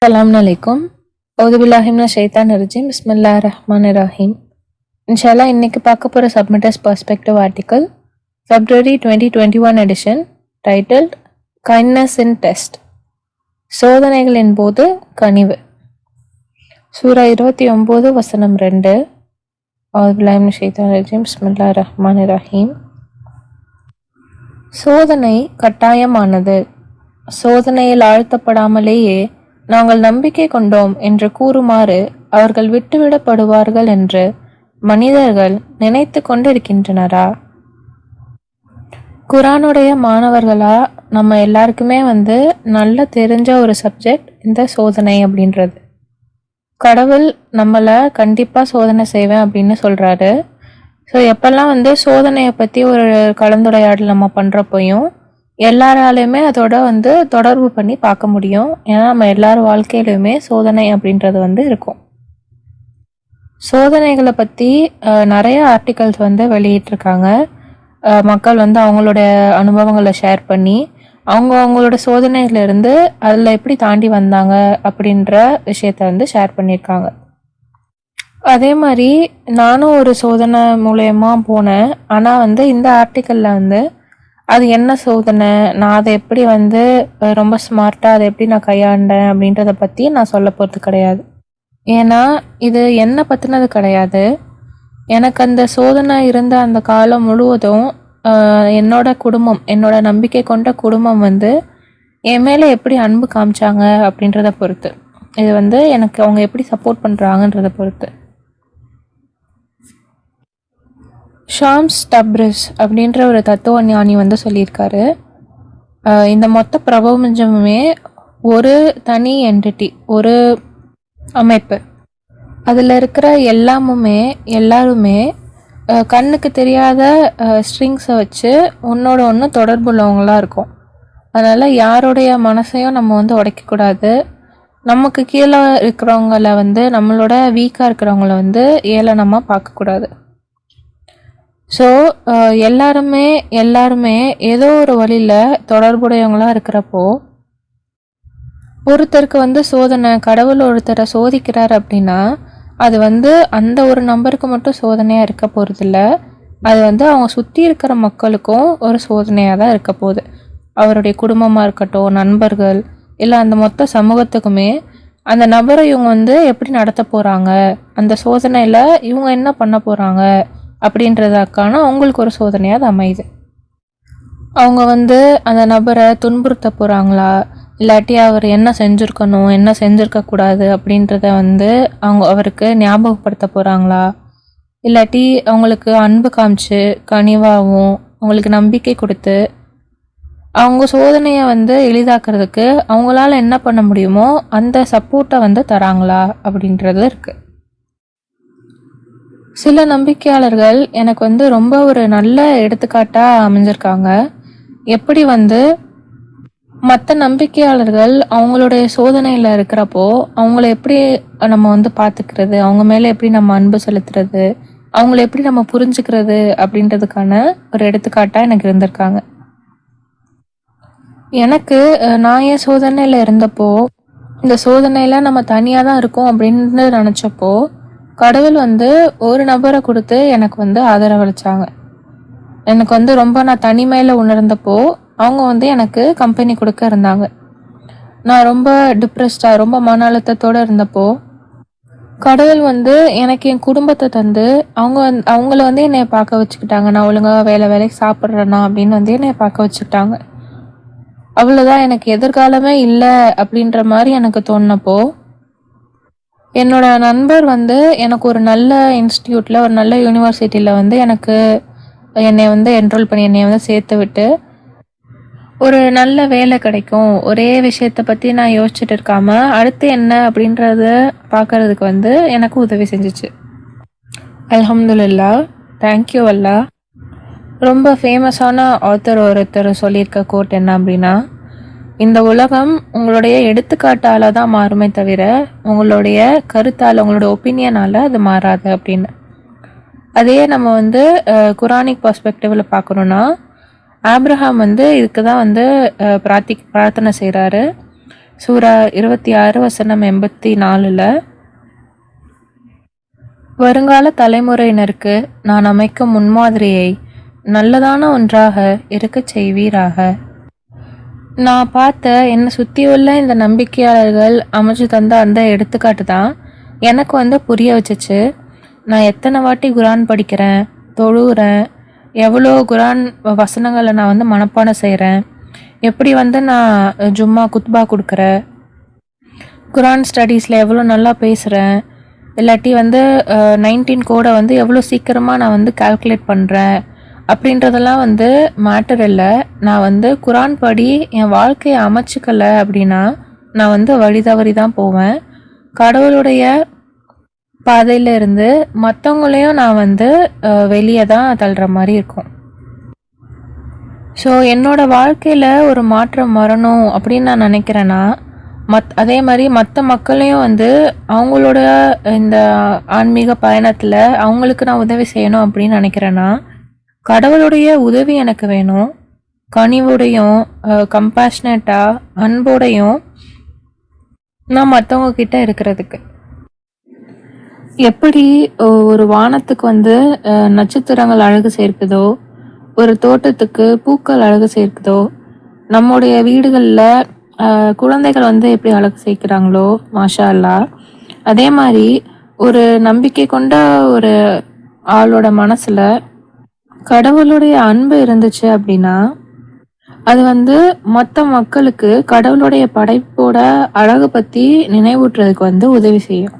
அஸ்ஸலாமுஅலைக்கும். அவுதுபில்லாஹி மினஷ் ஷைத்தானிர் ரஜீம். பிஸ்மில்லாஹிர் ரஹ்மானிர் ரஹீம். இன்ஷா அல்லாஹ் இன்னைக்கு பார்க்க போகிற submitters perspective article February 2021 edition titled kindness in test, சோதனைகளின் போது கனிவு. சூரா 29 வசனம் 2. அவுதுபில்லாஹி மினஷ் ஷைத்தானிர் ரஜீம். பிஸ்மில்லாஹிர் ரஹ்மானிர் ரஹீம். சோதனை கட்டாயமானது. சோதனையில் ஆழ்த்தப்படாமலேயே நாங்கள் நம்பிக்கை கொண்டோம் என்று கூறுமாறு அவர்கள் விட்டுவிடப்படுவார்கள் என்று மனிதர்கள் நினைத்து கொண்டிருக்கின்றனரா? குரானுடைய மாணவர்களா நம்ம எல்லாருக்குமே நல்ல தெரிஞ்ச ஒரு சப்ஜெக்ட் இந்த சோதனை அப்படின்றது. கடவுள் நம்மளை கண்டிப்பாக சோதனை செய்வேன் அப்படின்னு சொல்கிறாரு. ஸோ எப்பெல்லாம் சோதனையை பற்றி ஒரு கலந்துரையாடல் நம்ம பண்ணுறப்பையும் எல்லாராலையுமே அதோட தொடர்பு பண்ணி பார்க்க முடியும். ஏன்னா நம்ம எல்லார் வாழ்க்கையிலுமே சோதனை அப்படின்றது இருக்கும். சோதனைகளை பற்றி நிறைய ஆர்டிகல்ஸ் வெளியிட்டிருக்காங்க. மக்கள் அவங்களோட அனுபவங்களை ஷேர் பண்ணி அவங்களோட சோதனையிலிருந்து அதில் எப்படி தாண்டி வந்தாங்க அப்படின்ற விஷயத்த ஷேர் பண்ணியிருக்காங்க. அதே மாதிரி நானும் ஒரு சோதனை மூலயமா போனேன். ஆனால் இந்த ஆர்டிக்கலில் அது என்ன சோதனை, நான் அதை எப்படி ரொம்ப ஸ்மார்ட்டாக அதை எப்படி நான் கையாண்டேன் அப்படின்றத பற்றி நான் சொல்ல போகிறது கிடையாது. ஏன்னா இது என்னை பற்றினது கிடையாது. எனக்கு அந்த சோதனை இருந்த அந்த காலம் முழுவதும் என்னோட குடும்பம், என்னோட நம்பிக்கை கொண்ட குடும்பம் என் மேலே எப்படி அன்பு காமிச்சாங்க அப்படின்றத பொறுத்து. இது எனக்கு அவங்க எப்படி சப்போர்ட் பண்ணுறாங்கன்றத பொறுத்து. ஷாம்ஸ் டப்ரிஸ் அப்படின்ற ஒரு தத்துவ ஞானி சொல்லியிருக்காரு, இந்த மொத்த பிரபஞ்சமுமே ஒரு தனி என்டிட்டி, ஒரு அமைப்பு. அதில் இருக்கிற எல்லாருமே கண்ணுக்கு தெரியாத ஸ்ட்ரிங்ஸை வச்சு ஒன்றோட ஒன்று தொடர்புள்ளவங்களாக இருக்கும். அதனால் யாருடைய மனசையும் நம்ம உடைக்கக்கூடாது. நமக்கு கீழே இருக்கிறவங்கள நம்மளோட வீக்காக இருக்கிறவங்கள ஏளனமாக பார்க்கக்கூடாது. ஸோ எல்லாருமே ஏதோ ஒரு வழியில் தொடர்புடையவங்களாக இருக்கிறப்போ ஒருத்தருக்கு சோதனை, கடவுள் ஒருத்தரை சோதிக்கிறார் அப்படின்னா அது அந்த ஒரு நம்பருக்கு மட்டும் சோதனையாக இருக்க போகிறதில்ல. அது அவங்க சுற்றி இருக்கிற மக்களுக்கும் ஒரு சோதனையாக தான் இருக்க போகுது. அவருடைய குடும்பமாக இருக்கட்டும், நண்பர்கள், இல்லை அந்த மொத்த சமூகத்துக்குமே அந்த நபரை இவங்க எப்படி நடத்த போகிறாங்க, அந்த சோதனையில் இவங்க என்ன பண்ண போகிறாங்க அப்படின்றதுக்கான அவங்களுக்கு ஒரு சோதனையாக அது அமையுது. அவங்க அந்த நபரை துன்புறுத்த போகிறாங்களா, இல்லாட்டி அவர் என்ன செஞ்சுருக்கணும், என்ன செஞ்சுருக்கக்கூடாது அப்படின்றத அவருக்கு ஞாபகப்படுத்த போகிறாங்களா, இல்லாட்டி அவங்களுக்கு அன்பு காமிச்சு கனிவாகவும் அவங்களுக்கு நம்பிக்கை கொடுத்து அவங்க சோதனையை எளிதாக்குறதுக்கு அவங்களால என்ன பண்ண முடியுமோ அந்த சப்போர்ட்டை தராங்களா அப்படின்றது இருக்குது. சில நம்பிக்கையாளர்கள் எனக்கு ரொம்ப ஒரு நல்ல எடுத்துக்காட்டாக அமைஞ்சிருக்காங்க. எப்படி மற்ற நம்பிக்கையாளர்கள் அவங்களுடைய சோதனையில் இருக்கிறப்போ அவங்கள எப்படி நம்ம பார்த்துக்கிறது, அவங்க மேலே எப்படி நம்ம அன்பு செலுத்துறது, அவங்கள எப்படி நம்ம புரிஞ்சுக்கிறது அப்படின்றதுக்கான ஒரு எடுத்துக்காட்டாக எனக்கு இருந்திருக்காங்க. எனக்கு நான் என் சோதனையில் இருந்தப்போ இந்த சோதனையில் நம்ம தனியாக தான் இருக்கோம் அப்படின்னு நினச்சப்போ கடவுள் ஒரு நபரை கொடுத்து எனக்கு ஆதரவளிச்சாங்க. எனக்கு ரொம்ப நான் தனிமையில் உணர்ந்தப்போ அவங்க எனக்கு கம்பெனி கொடுக்க இருந்தாங்க. நான் ரொம்ப டிப்ரெஸ்டாக, ரொம்ப மன அழுத்தத்தோடு இருந்தப்போ கடவுள் எனக்கு என் குடும்பத்தை தந்து அவங்கள என்னைய பார்க்க வச்சுக்கிட்டாங்க. நான் ஒழுங்காக வேலைக்கு சாப்பிட்றேன்னா அப்படின்னு என்னைய பார்க்க வச்சுக்கிட்டாங்க. அவ்வளோதான். எனக்கு எதிர்காலமே இல்லை அப்படின்ற மாதிரி எனக்கு தோணுனப்போ என்னோட நண்பர் எனக்கு ஒரு நல்ல இன்ஸ்டியூட்டில், ஒரு நல்ல யூனிவர்சிட்டியில் எனக்கு என்னை என்ரோல் பண்ணி என்னை சேர்த்து விட்டு ஒரு நல்ல வேலை கிடைக்கும், ஒரே விஷயத்தை பற்றி நான் யோசிச்சுட்டு இருக்காம அடுத்து என்ன அப்படின்றத பார்க்கறதுக்கு எனக்கு உதவி செஞ்சிச்சு. அல்ஹம்துலில்லாஹ், தேங்க்யூ அல்லாஹ். ரொம்ப ஃபேமஸான ஆத்தர் ஒருத்தர் சொல்லியிருக்க கோட் என்ன அப்படின்னா, இந்த உலகம் உங்களுடைய எடுத்துக்காட்டால் தான் மாறுமே தவிர உங்களுடைய கருத்தால், உங்களோட ஒப்பீனியனால் அது மாறாது அப்படின்னு. அதே நம்ம குரானிக் பர்ஸ்பெக்டிவில் பார்க்கணுன்னா ஆப்ரஹாம் இதுக்கு தான் பிரார்த்தனை செய்கிறாரு. சூரா 26 வசனம் 84ல், வருங்கால தலைமுறையினருக்கு நான் அமைக்கும் முன்மாதிரியை நல்லதான ஒன்றாக இருக்கச் செய்வீராக. நான் பார்த்த என்னை சுற்றியுள்ள இந்த நம்பிக்கையாளர்கள் அமைச்சு தந்த அந்த எடுத்துக்காட்டு தான் எனக்கு வந்து புரிய வச்சுச்சு. நான் எத்தனை வாட்டி குரான் படிக்கிறேன், தொழுகிறேன், எவ்வளோ குரான் வசனங்களை நான் வந்து மனப்பாடம் செய்கிறேன், எப்படி வந்து நான் ஜும்மா குத்பா கொடுக்குறேன், குரான் ஸ்டடீஸில் எவ்வளோ நல்லா பேசுகிறேன், இல்லாட்டி வந்து 19 கோடை வந்து எவ்வளோ சீக்கிரமாக நான் வந்து கால்குலேட் பண்ணுறேன் அப்படின்றதெல்லாம் வந்து மேட்டர் இல்லை. நான் வந்து குரான் படி என் வாழ்க்கையை அமைச்சிக்கலை அப்படின்னா நான் வந்து வழி தவறி தான் போவேன். கடவுளுடைய பாதையில் இருந்து மற்றவங்களையும் நான் வந்து வெளியே தான் தள்ளுற மாதிரி இருக்கும். ஸோ என்னோடய வாழ்க்கையில் ஒரு மாற்றம் வரணும் அப்படின்னு நான் நினைக்கிறேன்னா, அதே மாதிரி மற்ற மக்களையும் வந்து அவங்களோட இந்த ஆன்மீக பயணத்தில் அவங்களுக்கு நான் உதவி செய்யணும் அப்படின்னு நினைக்கிறேன்னா, கடவுளுடைய உதவி எனக்கு வேணும். கனிவோடையும் கம்பேஷனேட்டாக அன்போடையும் நான் மற்றவங்க கிட்ட இருக்கிறதுக்கு. எப்படி ஒரு வானத்துக்கு வந்து நட்சத்திரங்கள் அழகு சேர்க்குதோ, ஒரு தோட்டத்துக்கு பூக்கள் அழகு சேர்க்குதோ, நம்முடைய வீடுகளில் குழந்தைகள் வந்து எப்படி அழகு சேர்க்கிறாங்களோ மாஷா அல்லாஹ், அதே மாதிரி ஒரு நம்பிக்கை கொண்ட ஒரு ஆளோட மனசில் கடவுளுடைய அன்பு இருந்துச்சு அப்படின்னா அது வந்து மற்ற மக்களுக்கு கடவுளுடைய படைப்போட அழகை பற்றி நினைவூட்டுறதுக்கு வந்து உதவி செய்யும்.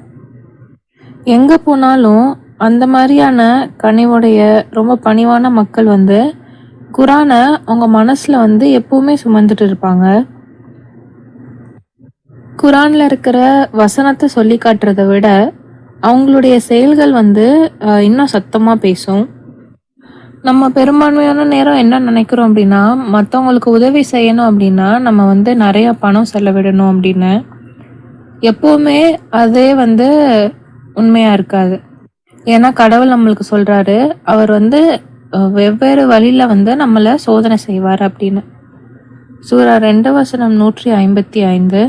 எங்கே போனாலும் அந்த மாதிரியான கனிவுடைய ரொம்ப பணிவான மக்கள் வந்து குரானை அவங்க மனசில் வந்து எப்பவுமே சுமந்துட்டு இருப்பாங்க. குரானில் இருக்கிற வசனத்தை சொல்லி காட்டுறதை விட அவங்களுடைய செயல்கள் வந்து இன்னும் சத்தமாக பேசும். நம்ம பெரும்பான்மையான நேரம் என்ன நினைக்கிறோம் அப்படின்னா, மற்றவங்களுக்கு உதவி செய்யணும் அப்படின்னா நம்ம வந்து நிறைய பணம் செலவிடணும் அப்படின்னு. எப்போவுமே அதே வந்து உண்மையாக இருக்காது. ஏன்னா கடவுள் நம்மளுக்கு சொல்கிறாரு, அவர் வந்து வெவ்வேறு வழியில் வந்து நம்மளை சோதனை செய்வார் அப்படின்னு. சூரா 2 வசனம் 155.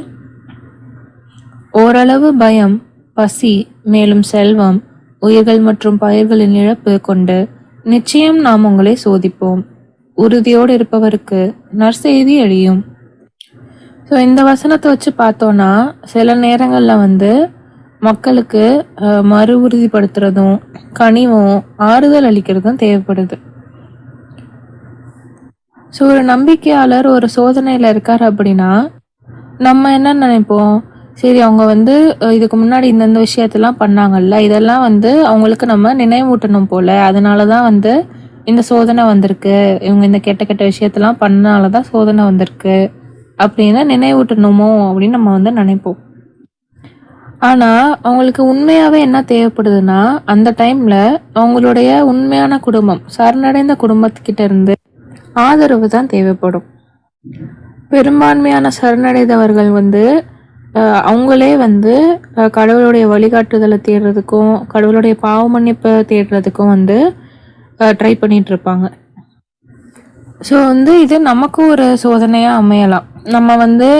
ஓரளவு பயம், பசி, மேலும் செல்வம், உயிர்கள் மற்றும் பயிர்களின் இழப்பு கொண்டு நிச்சயம் நாம் உங்களை சோதிப்போம். உறுதியோடு இருப்பவருக்கு நற்செய்தி அழியும். ஸோ இந்த வசனத்தை வச்சு பார்த்தோன்னா சில நேரங்களில் வந்து மக்களுக்கு மறு உறுதிப்படுத்துறதும் கனிவும் ஆறுதல் அளிக்கிறதும் தேவைப்படுது. ஸோ ஒரு நம்பிக்கையாளர் ஒரு சோதனையில் இருக்கார் அப்படின்னா நம்ம என்ன நினைப்போம், சரி அவங்க வந்து இதுக்கு முன்னாடி இந்தந்த விஷயத்தெல்லாம் பண்ணாங்கல்ல, இதெல்லாம் வந்து அவங்களுக்கு நம்ம நினைவூட்டணும் போல், அதனால தான் வந்து இந்த சோதனை வந்திருக்கு, இவங்க இந்த கெட்ட கெட்ட விஷயத்தெல்லாம் பண்ணனால தான் சோதனை வந்திருக்கு அப்படின்னு நினைவூட்டணுமோ அப்படின்னு நம்ம வந்து நினைப்போம். ஆனால் அவங்களுக்கு உண்மையாகவே என்ன தேவைப்படுதுன்னா அந்த டைமில் அவங்களுடைய உண்மையான குடும்பம், சரணடைந்த குடும்பத்துக்கிட்ட இருந்து ஆதரவு தான் தேவைப்படும். பெரும்பான்மையான சரணடைந்தவர்கள் வந்து அவங்களே வந்து கடவுளுடைய வழிகாட்டுதலை தேடுறதுக்கும் கடவுளுடைய பாவ மன்னிப்பை தேடுறதுக்கும் வந்து ட்ரை பண்ணிட்டு இருப்பாங்க. ஸோ வந்து இது நமக்கும் ஒரு சோதனையாக அமையலாம். நம்ம வந்து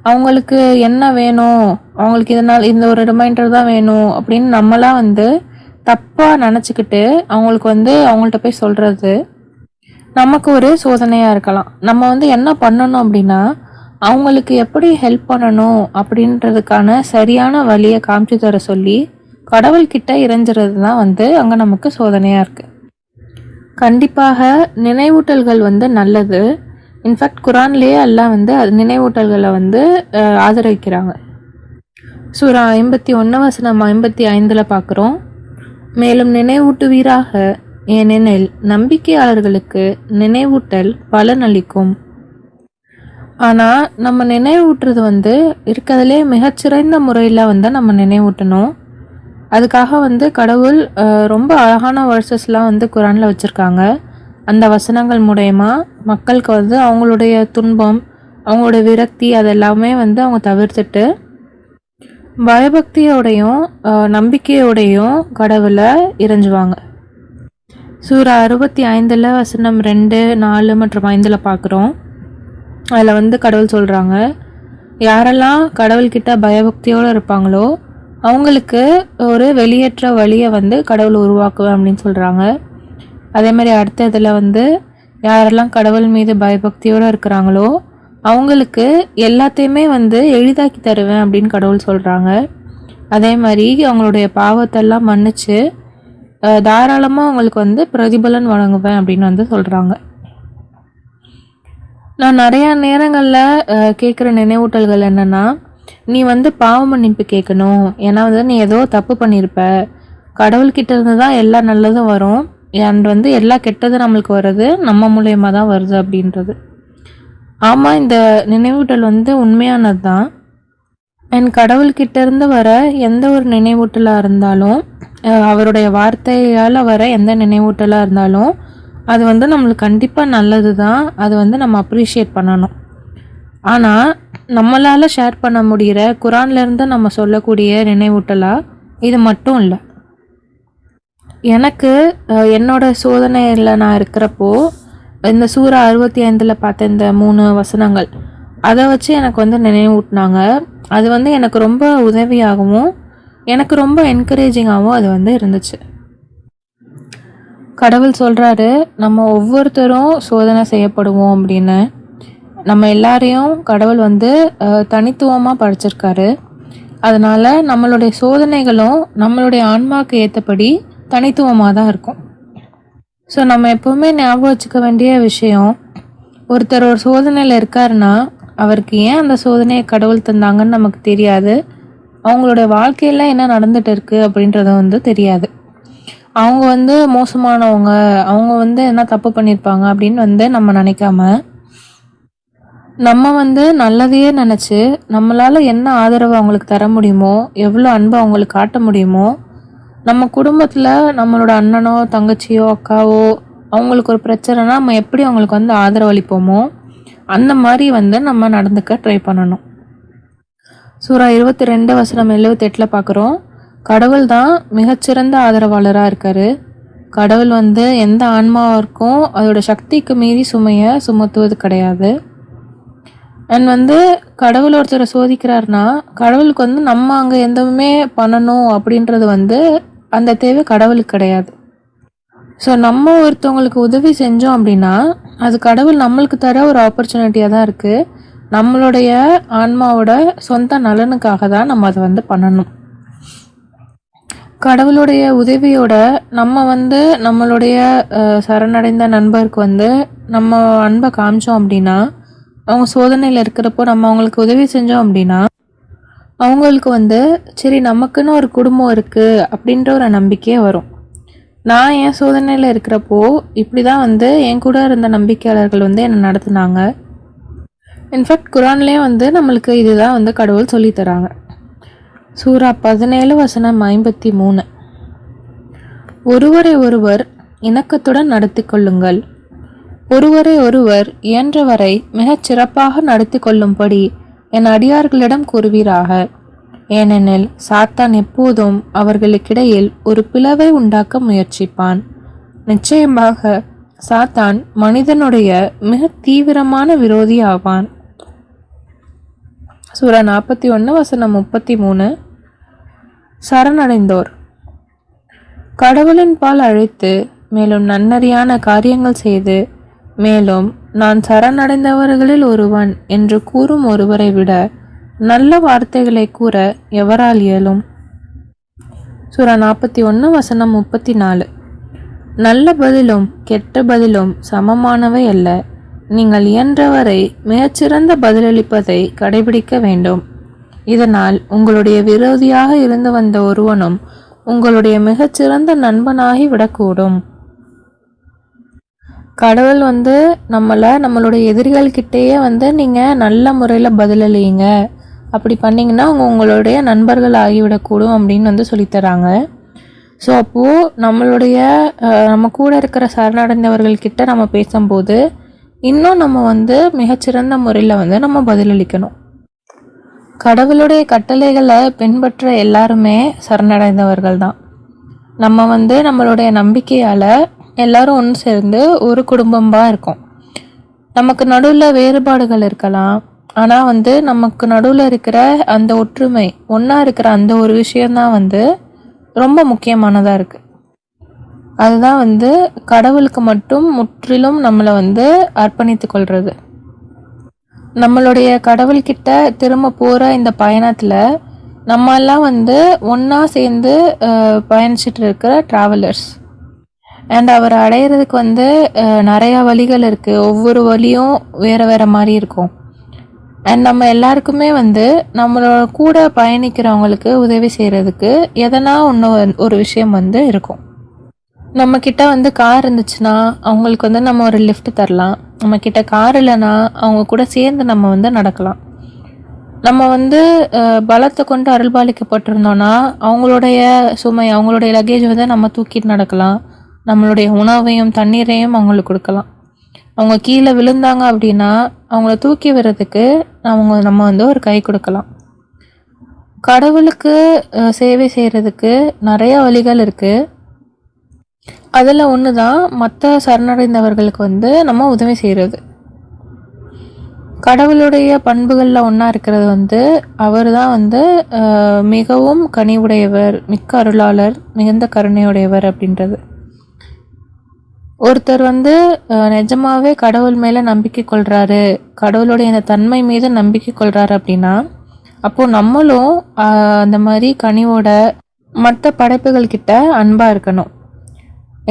அவங்களுக்கு என்ன வேணும், அவங்களுக்கு இதனால் இந்த ஒரு ரிமைண்டர் தான் வேணும் அப்படின்னு நம்மளாம் வந்து தப்பாக நினச்சிக்கிட்டு அவங்களுக்கு வந்து அவங்கள்ட்ட போய் சொல்கிறது நமக்கு ஒரு சோதனையாக இருக்கலாம். நம்ம வந்து என்ன பண்ணணும் அப்படின்னா அவங்களுக்கு எப்படி ஹெல்ப் பண்ணணும் அப்படின்றதுக்கான சரியான வழியை காமிச்சு தர சொல்லி கடவுள்கிட்ட இறைஞ்சிறது தான் வந்து அங்கே நமக்கு சோதனையாக இருக்குது. கண்டிப்பாக நினைவூட்டல்கள் வந்து நல்லது. இன்ஃபேக்ட் குரான்லேயே எல்லாம் வந்து அது நினைவூட்டல்களை வந்து ஆதரிக்கிறாங்க. சூரா 51 வசனம் 55 பார்க்குறோம். மேலும் நினைவூட்டுவீராக, ஏனெனில் நம்பிக்கையாளர்களுக்கு நினைவூட்டல் பலனளிக்கும். ஆனால் நம்ம நினைவூட்டுறது வந்து இருக்கிறதுலே மிகச்சிறந்த முறையில் வந்து நம்ம நினைவூட்டணும். அதுக்காக வந்து கடவுள் ரொம்ப அழகான வேர்சஸ்லாம் வந்து குரானில் வச்சுருக்காங்க. அந்த வசனங்கள் மூலயமா மக்களுக்கு வந்து அவங்களுடைய துன்பம், அவங்களோட விரக்தி அதெல்லாமே வந்து அவங்க தவிர்த்துட்டு பயபக்தியோடையும் நம்பிக்கையோடையும் கடவுளை இறைஞ்சுவாங்க. சூரா 65 வசனம் 2, 4 மற்றும் 5 பார்க்குறோம். அதில் வந்து கடவுள் சொல்கிறாங்க, யாரெல்லாம் கடவுள்கிட்ட பயபக்தியோடு இருப்பாங்களோ அவங்களுக்கு ஒரு வெளியேற்ற வழியை வந்து கடவுள் உருவாக்குவேன் அப்படின்னு சொல்கிறாங்க. அதே மாதிரி அடுத்த இதில் வந்து யாரெல்லாம் கடவுள் மீது பயபக்தியோடு இருக்கிறாங்களோ அவங்களுக்கு எல்லாத்தையுமே வந்து எளிதாக்கி தருவேன் அப்படின்னு கடவுள் சொல்கிறாங்க. அதே மாதிரி அவங்களுடைய பாவத்தெல்லாம் மன்னிச்சு தாராளமாக அவங்களுக்கு வந்து பிரதிபலன் வழங்குவேன் அப்படின்னு வந்து சொல்கிறாங்க. நான் நிறையா நேரங்களில் கேட்குற நினைவூட்டல்கள் என்னென்னா, நீ வந்து பாவ மன்னிப்பு கேட்கணும், ஏன்னா வந்து நீ ஏதோ தப்பு பண்ணியிருப்ப, கடவுள்கிட்ட இருந்து தான் எல்லா நல்லதும் வரும், அண்ட் வந்து எல்லா கெட்டதும் நம்மளுக்கு வர்றது நம்ம மூலயமா தான் வருது அப்படின்றது. ஆமாம், இந்த நினைவூட்டல் வந்து உண்மையானது தான். என் கடவுள்கிட்ட இருந்து வர எந்த ஒரு நினைவூட்டலாக இருந்தாலும், அவருடைய வார்த்தையால் வர எந்த நினைவூட்டலாக இருந்தாலும் அது வந்து நம்மளுக்கு கண்டிப்பாக நல்லது தான். அது வந்து நம்ம அப்ரிஷியேட் பண்ணணும். ஆனால் நம்மளால் ஷேர் பண்ண முடிகிற குரான்லேருந்து நம்ம சொல்லக்கூடிய நினைவூட்டலாக இது மட்டும் இல்லை. எனக்கு என்னோட சோதனையில் நான் இருக்கிறப்போ இந்த சூரா 65 பார்த்த இந்த 3 வசனங்கள் அதை வச்சு எனக்கு வந்து நினைவூட்டினாங்க. அது வந்து எனக்கு ரொம்ப உதவியாகவும் எனக்கு ரொம்ப என்கரேஜிங்காகவும் அது வந்து இருந்துச்சு. கடவுள் சொல்கிறாரு, நம்ம ஒவ்வொருத்தரும் சோதனை செய்யப்படுவோம் அப்படின்னு. நம்ம எல்லாரையும் கடவுள் வந்து தனித்துவமாக படைச்சிருக்காரு. அதனால் நம்மளுடைய சோதனைகளும் நம்மளுடைய ஆன்மாவுக்கு ஏற்றபடி தனித்துவமாக தான் இருக்கும். ஸோ நம்ம எப்போவுமே ஞாபகம் வச்சுக்க வேண்டிய விஷயம், ஒருத்தர் ஒரு சோதனையில் இருக்காருன்னா அவருக்கு ஏன் அந்த சோதனையை கடவுள் தந்தாங்கன்னு நமக்கு தெரியாது. அவங்களோட வாழ்க்கையில் என்ன நடந்துகிட்டு இருக்குது அப்படின்றது வந்து தெரியாது. அவங்க வந்து மோசமானவங்க, அவங்க வந்து என்ன தப்பு பண்ணியிருப்பாங்க அப்படின்னு வந்து நம்ம நினைக்காம, நம்ம வந்து நல்லதையே நினச்சி நம்மளால் என்ன ஆதரவு அவங்களுக்கு தர முடியுமோ, எவ்வளோ அன்பை அவங்களுக்கு காட்ட முடியுமோ, நம்ம குடும்பத்தில் நம்மளோட அண்ணனோ தங்கச்சியோ அக்காவோ அவங்களுக்கு ஒரு பிரச்சனைனா நம்ம எப்படி அவங்களுக்கு வந்து ஆதரவு அளிப்போமோ அந்த மாதிரி வந்து நம்ம நடந்துக்க ட்ரை பண்ணணும். சூரா 22 வசனம் 78 பார்க்குறோம், கடவுள் தான் மிகச்சிறந்த ஆதரவாளராக இருக்கார். கடவுள் வந்து எந்த ஆன்மாவிற்கும் அதோட சக்திக்கு மீறி சுமையை சுமத்துவது கிடையாது. அண்ட் வந்து கடவுள் ஒருத்தரை சோதிக்கிறாருன்னா கடவுளுக்கு வந்து நம்ம அங்கே எதுவுமே பண்ணணும் அப்படின்றது வந்து அந்த தேவை கடவுளுக்கு கிடையாது. ஸோ நம்ம ஒருத்தவங்களுக்கு உதவி செஞ்சோம் அப்படின்னா அது கடவுள் நம்மளுக்கு தர ஒரு ஆப்பர்ச்சுனிட்டியாக தான் இருக்குது. நம்மளுடைய ஆன்மாவோட சொந்த நலனுக்காக தான் நம்ம அதை வந்து பண்ணணும். கடவுளுடைய உதவியோட நம்ம வந்து நம்மளுடைய சரணடைந்த நண்பருக்கு வந்து நம்ம அன்பை காமிச்சோம் அப்படின்னா, அவங்க சோதனையில் இருக்கிறப்போ நம்ம அவங்களுக்கு உதவி செஞ்சோம் அப்படின்னா அவங்களுக்கு வந்து சரி நமக்குன்னு ஒரு குடும்பம் இருக்குது அப்படின்ற ஒரு நம்பிக்கையே வரும். நான் என் சோதனையில் இருக்கிறப்போ இப்படி தான் வந்து என் கூட இருந்த நம்பிக்கையாளர்கள் வந்து என்னை நடத்துனாங்க. இன்ஃபேக்ட் குரான்லேயே வந்து நம்மளுக்கு இதுதான் வந்து கடவுள் சொல்லித்தராங்க. சூரா 17 வசனம் 53, ஒருவரை ஒருவர் இணக்கத்துடன் நடத்தி கொள்ளுங்கள், ஒருவரை ஒருவர் இயன்றவரை மிகச் சிறப்பாக நடத்தி கொள்ளும்படி என் அடியார்களிடம் கூறுவீராக. ஏனெனில் சாத்தான் எப்போதும் அவர்களுக்கிடையில் ஒரு பிளவை உண்டாக்க முயற்சிப்பான். நிச்சயமாக சாத்தான் மனிதனுடைய மிக தீவிரமான விரோதி ஆவான். சூரா 41 வசனம் 33, சரணடைந்தோர் கடவுளின் பால் அழைத்து மேலும் நன்னறியான காரியங்கள் செய்து மேலும் நான் சரணடைந்தவர்களில் ஒருவன் என்று கூறும் ஒருவரை விட நல்ல வார்த்தைகளை கூற எவரால் இயலும். சூரா 41 வசனம் 34, நல்ல பதிலும் கெட்ட பதிலும் சமமானவை அல்ல, நீங்கள் இயன்றவரை மிகச்சிறந்த பதிலளிப்பதை கடைபிடிக்க வேண்டும். இதனால் உங்களுடைய விரோதியாக இருந்து வந்த ஒருவனும் உங்களுடைய மிகச்சிறந்த நண்பனாகி விடக்கூடும். கடவுள் வந்து நம்மளுடைய எதிரிகள்கிட்டேயே வந்து நீங்கள் நல்ல முறையில் பதிலளிங்க, அப்படி பண்ணிங்கன்னா உங்களுடைய நண்பர்கள் ஆகிவிடக்கூடும் அப்படின்னு வந்து சொல்லித்தராங்க. ஸோ அப்போது நம்ம கூட இருக்கிற சரணடைந்தவர்கள்கிட்ட நம்ம பேசும்போது இன்னும் நம்ம வந்து மிகச்சிறந்த முறையில் வந்து நம்ம பதிலளிக்கணும். கடவுளுடைய கட்டளைகளை பின்பற்ற எல்லாருமே சரணடைந்தவர்கள் தான். நம்ம வந்து நம்மளுடைய நம்பிக்கையால் எல்லாரும் ஒன்று சேர்ந்து ஒரு குடும்பமாக இருக்கோம். நமக்கு நடுவில் வேறுபாடுகள் இருக்கலாம், ஆனால் வந்து நமக்கு நடுவில் இருக்கிற அந்த ஒற்றுமை, ஒன்றா இருக்கிற அந்த ஒரு விஷயந்தான் வந்து ரொம்ப முக்கியமானதாக இருக்குது. அதுதான் வந்து கடவுளுக்கு மட்டும் முற்றிலும் நம்மளை வந்து அர்ப்பணித்து கொள்வது. நம்மளுடைய கடவுள்கிட்ட திரும்ப போகிற இந்த பயணத்தில் நம்மெல்லாம் வந்து ஒன்றா சேர்ந்து பயணிச்சுட்டு இருக்கிற ட்ராவலர்ஸ். அண்ட் அவரை அடையிறதுக்கு வந்து நிறையா வழிகள் இருக்குது. ஒவ்வொரு வழியும் வேறு வேறு மாதிரி இருக்கும். அண்ட் நம்ம எல்லாருக்குமே வந்து நம்மளோட கூட பயணிக்கிறவங்களுக்கு உதவி செய்கிறதுக்கு எதனா ஒரு விஷயம் வந்து இருக்கும். நம்மக்கிட்ட வந்து கார் இருந்துச்சுன்னா அவங்களுக்கு வந்து நம்ம ஒரு லிஃப்ட் தரலாம். நம்மக்கிட்ட கார் இல்லைன்னா அவங்க கூட சேர்ந்து நம்ம வந்து நடக்கலாம். நம்ம வந்து பலத்தை கொண்டு அருள்பாலிக்கப்பட்டிருந்தோன்னா அவங்களுடைய சுமை, அவங்களுடைய லக்கேஜ் வந்து நம்ம தூக்கிட்டு நடக்கலாம். நம்மளுடைய உணவையும் தண்ணீரையும் அவங்களுக்கு கொடுக்கலாம். அவங்க கீழே விழுந்தாங்க அப்படின்னா அவங்கள தூக்கி விடுறதுக்கு நம்ம வந்து ஒரு கை கொடுக்கலாம். கடவுளுக்கு சேவை செய்கிறதுக்கு நிறைய வழிகள் இருக்குது. அதில் ஒன்று தான் மற்ற சரணடைந்தவர்களுக்கு வந்து நம்ம உதவி செய்கிறது. கடவுளுடைய பண்புகளில் ஒன்றா இருக்கிறது வந்து அவர் தான் வந்து மிகவும் கனிவுடையவர், மிக்க அருளாளர், மிகுந்த கருணையுடையவர் அப்படின்றது. ஒருத்தர் வந்து நிஜமாவே கடவுள் மேலே நம்பிக்கை கொள்கிறாரு, கடவுளுடைய இந்த தன்மை மீது நம்பிக்கை கொள்கிறாரு அப்படின்னா அப்போது நம்மளும் அந்த மாதிரி கனிவோட மற்ற படைப்புகள்கிட்ட அன்பாக இருக்கணும்.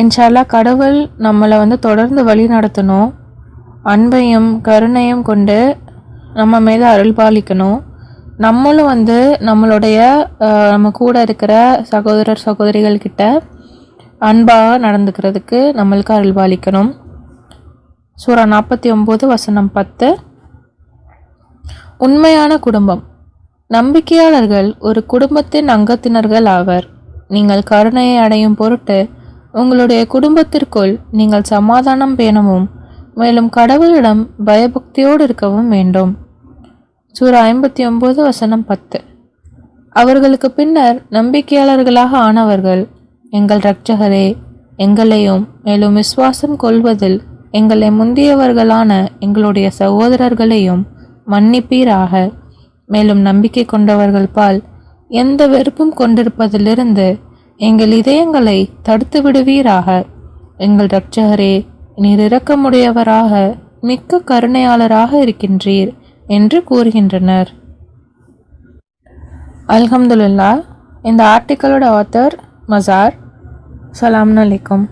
இன்ஷா அல்லாஹ் கடவுள் நம்மளை வந்து தொடர்ந்து வழி நடத்தணும். அன்பையும் கருணையும் கொண்டு நம்ம மேலே அருள்பாலிக்கணும். நம்மளும் வந்து நம்மளுடைய நம்ம கூட இருக்கிற சகோதரர் சகோதரிகள்கிட்ட அன்பாக நடந்துக்கிறதுக்கு நம்மளுக்கு அருள்பாலிக்கணும். சூரா 49 வசனம் 10. உண்மையான குடும்பம். நம்பிக்கையாளர்கள் ஒரு குடும்பத்தின் அங்கத்தினர்கள் ஆவர். நீங்கள் கருணையை அடையும் பொருட்டு உங்களுடைய குடும்பத்திற்குள் நீங்கள் சமாதானம் பேணவும் மேலும் கடவுளிடம் பயபக்தியோடு இருக்கவும் வேண்டும். சூரா 59 வசனம் 10. அவர்களுக்கு பின்னர் நம்பிக்கையாளர்களாக ஆனவர்கள், எங்கள் இரட்சகரே, எங்களையும் மேலும் விசுவாசம் கொள்வதில் எங்களை முந்தியவர்களான எங்களுடைய சகோதரர்களையும் மன்னிப்பீராக. மேலும் நம்பிக்கை கொண்டவர்கள் பால் எந்த வெறுப்பும் கொண்டிருப்பதிலிருந்து எங்கள் இதயங்களை தடுத்து விடுவீராக. எங்கள் இரட்சகரே, நீர் இரக்கமுடையவராக மிக்க கருணையாளராக இருக்கின்றீர் என்று கூறுகின்றனர். அல்ஹம்துலில்லாஹ். இந்த ஆர்டிக்கலோட ஆத்தர் மஸார். அஸ்ஸலாமு அலைக்கும்.